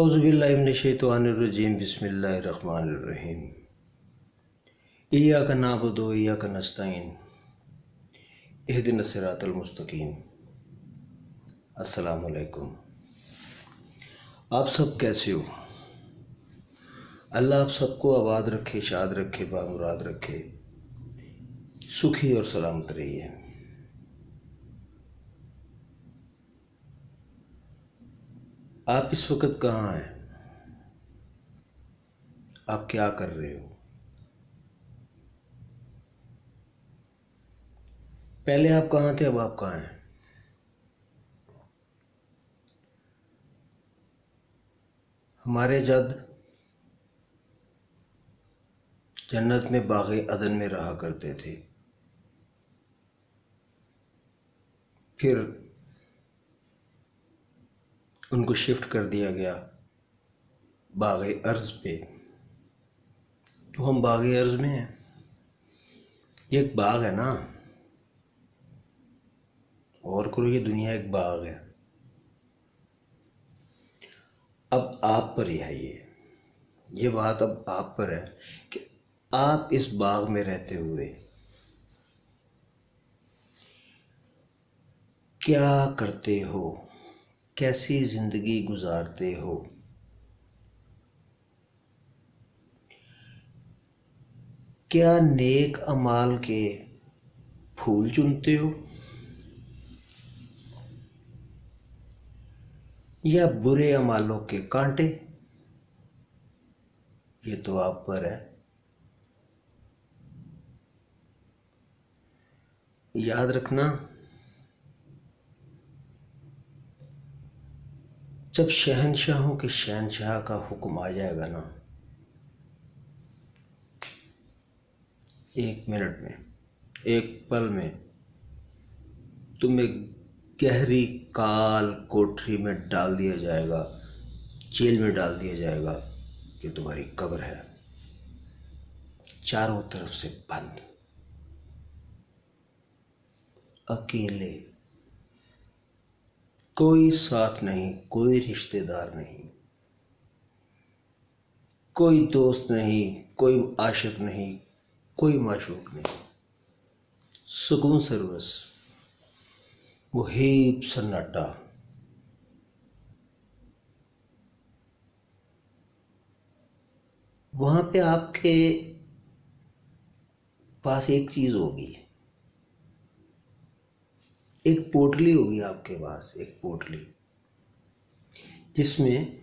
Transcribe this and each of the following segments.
औज़ुबिल्लाहि मिनश्शैतानिर्रजीम बिस्मिल्लाहिर्रहमानिर्रहीम। इय्याका नअबुदु व इय्याका नस्तईन इहदिनस सिरातल मुस्तकीम। अस्सलामु अलैकुम। आप सब कैसे हो? अल्लाह आप सबको आबाद रखे, शाद रखे, बामुराद रखे, सुखी और सलामत रहिए। आप इस वक्त कहाँ हैं? आप क्या कर रहे हो? पहले आप कहाँ थे, अब आप कहाँ हैं? हमारे जद जन्नत में बाग़े अदन में रहा करते थे, फिर उनको शिफ्ट कर दिया गया बाग़े अर्ज़ पे। तो हम बाग़े अर्ज़ में हैं। ये एक बाग है ना, और करो, ये दुनिया एक बाग है। अब आप पर ही है ये बात अब आप पर है कि आप इस बाग में रहते हुए क्या करते हो, कैसी जिंदगी गुजारते हो। क्या नेक अमाल के फूल चुनते हो या बुरे अमालों के कांटे? ये तो आप पर है। याद रखना, जब शहंशाहों के शहंशाह का हुक्म आ जाएगा ना, एक मिनट में, एक पल में तुम्हें गहरी काल कोठरी में डाल दिया जाएगा, जेल में डाल दिया जाएगा, जो तुम्हारी कब्र है, चारों तरफ से बंद, अकेले, कोई साथ नहीं, कोई रिश्तेदार नहीं, कोई दोस्त नहीं, कोई आशिक नहीं, कोई माशूक नहीं, सुकून सर्वस, मुहीब सन्नाटा। वहां पे आपके पास एक चीज होगी, एक पोटली होगी आपके पास, एक पोटली जिसमें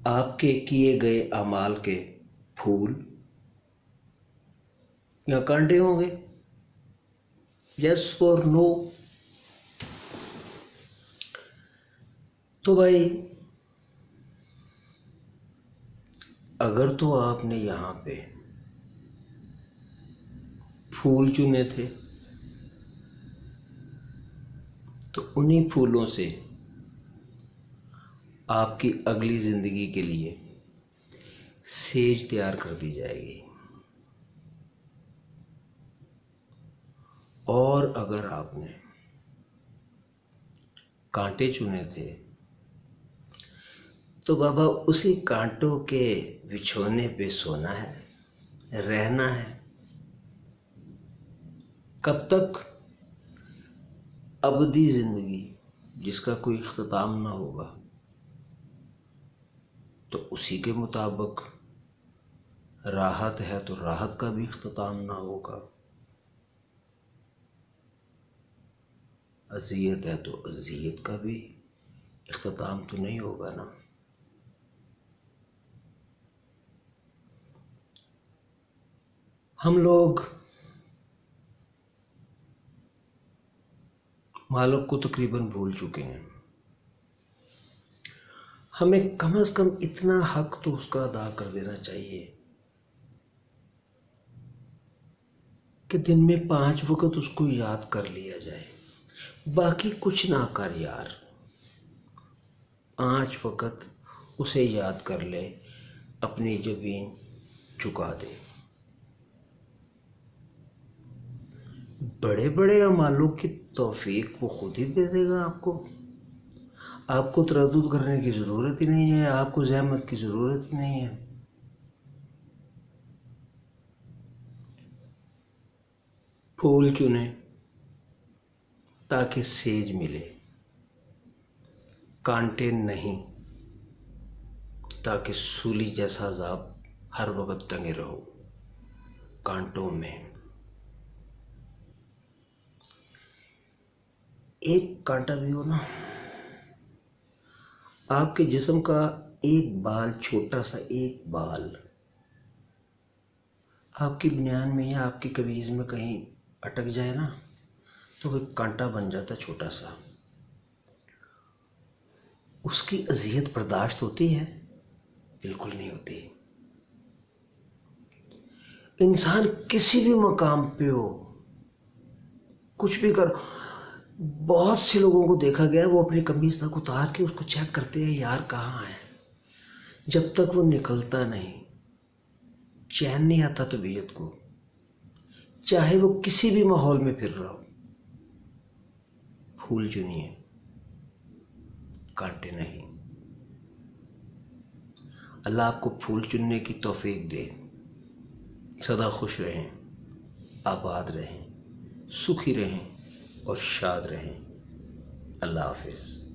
आपके किए गए अमाल के फूल या कांटे होंगे। यस और नो। तो भाई, अगर तो आपने यहां पे फूल चुने थे, तो उन्हीं फूलों से आपकी अगली जिंदगी के लिए सेज तैयार कर दी जाएगी। और अगर आपने कांटे चुने थे, तो बाबा उसी कांटों के बिछोने पे सोना है, रहना है। कब तक? अबदी जिंदगी, जिसका कोई इख्तिताम ना होगा। तो उसी के मुताबिक राहत है तो राहत का भी इख्तिताम ना होगा, अज़ियत है तो अज़ियत का भी इख्तिताम तो नहीं होगा ना। हम लोग मालिक को तकरीबन भूल चुके हैं। हमें कम से कम इतना हक तो उसका अदा कर देना चाहिए कि दिन में 5 वक्त उसको याद कर लिया जाए। बाकी कुछ ना कर यार, 5 वक्त उसे याद कर ले, अपनी जबीन चुका दे। बड़े बड़े अमालों की तौफीक वो खुद ही दे देगा आपको। आपको तरद्दुद करने की ज़रूरत ही नहीं है, आपको ज़हमत की ज़रूरत ही नहीं है। फूल चुने ताकि सेज मिले, कांटे नहीं ताकि सूली जैसा अज़ाब हर वक्त टंगे रहो कांटों में। एक कांटा भी हो ना, आपके जिस्म का एक बाल, छोटा सा एक बाल आपकी बनियान में या आपकी कमीज़ में कहीं अटक जाए ना, तो वो कांटा बन जाता छोटा सा। उसकी अज़ियत बर्दाश्त होती है? बिल्कुल नहीं होती। इंसान किसी भी मकाम पे हो, कुछ भी कर, बहुत से लोगों को देखा गया है वो अपनी कमीज तक उतार के उसको चेक करते हैं, यार कहाँ है। जब तक वो निकलता नहीं, चैन नहीं आता तबीयत को, चाहे वो किसी भी माहौल में फिर रहा हो। फूल चुनिए, कांटे नहीं। अल्लाह आपको फूल चुनने की तौफीक दे। सदा खुश रहें, आबाद रहें, सुखी रहें और शाद रहें। अल्लाह हाफिज़।